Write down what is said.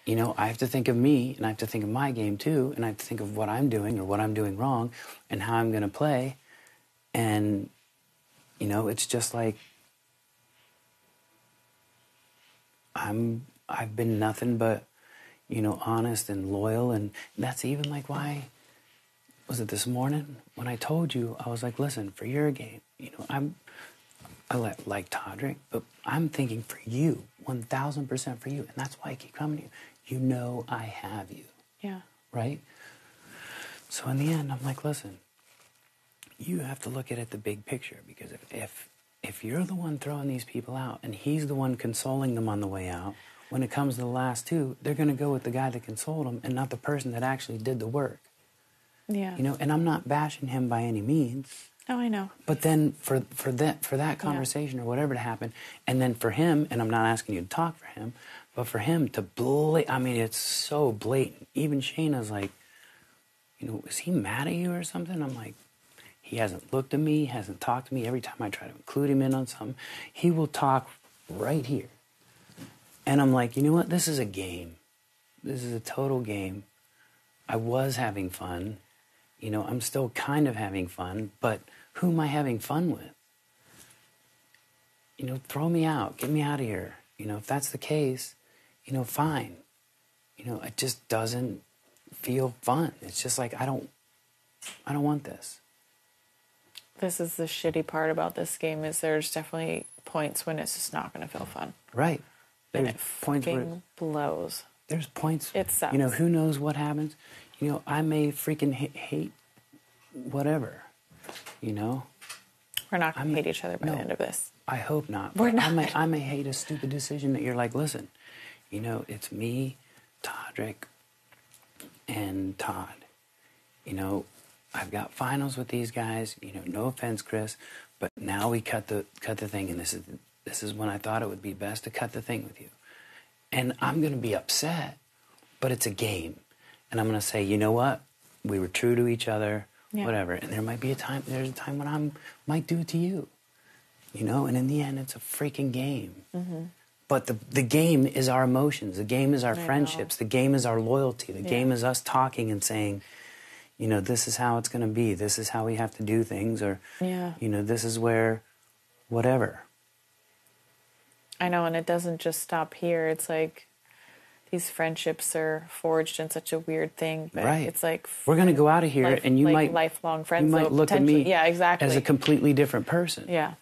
you know, I have to think of me, and I have to think of my game too, and I have to think of what I'm doing or what I'm doing wrong and how I'm going to play. And, you know, it's just like I've been nothing but, you know, honest and loyal. And that's even like why, was it this morning when I told you, I was like, listen, for your game, you know, I like Todrick, but I'm thinking for you, 1,000% for you. And that's why I keep coming to you. You know I have you. Yeah. Right? So in the end, I'm like, listen, you have to look at it the big picture, because if you're the one throwing these people out and he's the one consoling them on the way out, when it comes to the last two, they're going to go with the guy that consoled them and not the person that actually did the work. Yeah. You know, and I'm not bashing him by any means. Oh, I know. But then for that conversation or whatever to happen, and then for him, and I'm not asking you to talk for him, but for him to I mean, it's so blatant. Even Shayna's like, you know, is he mad at you or something? I'm like, he hasn't looked at me, hasn't talked to me. Every time I try to include him in on something, he will talk right here. And I'm like, you know what? This is a game. This is a total game. I was having fun. You know, I'm still kind of having fun, but who am I having fun with? You know, throw me out. Get me out of here. You know, if that's the case, you know, fine. You know, it just doesn't feel fun. It's just like, I don't want this. This is the shitty part about this game, is there's definitely points when it's just not going to feel fun. Right. There's and it points where blows. There's points. It sucks. You know, who knows what happens? You know, I may freaking hate whatever. You know. We're not going to hate each other by the end of this. I hope not. We're not. I may hate a stupid decision that you're like, listen, you know, it's me, Todrick, and Todd. You know, I've got finals with these guys. You know, no offense, Chris, but now we cut the thing, and this is when I thought it would be best to cut the thing with you. And I'm going to be upset, but it's a game. And I'm going to say, you know what? We were true to each other, whatever. And there might be there's a time when I might do it to you. You know, and in the end, it's a freaking game. Mm-hmm. But the game is our emotions. The game is our friendships. The game is our loyalty. The game is us talking and saying, you know, this is how it's going to be. This is how we have to do things. Or, you know, this is where, whatever. I know, and it doesn't just stop here. It's like these friendships are forged in such a weird thing. But it's like, we're going to go out of here, and you like might lifelong friends. You might look at me exactly. as a completely different person. Yeah.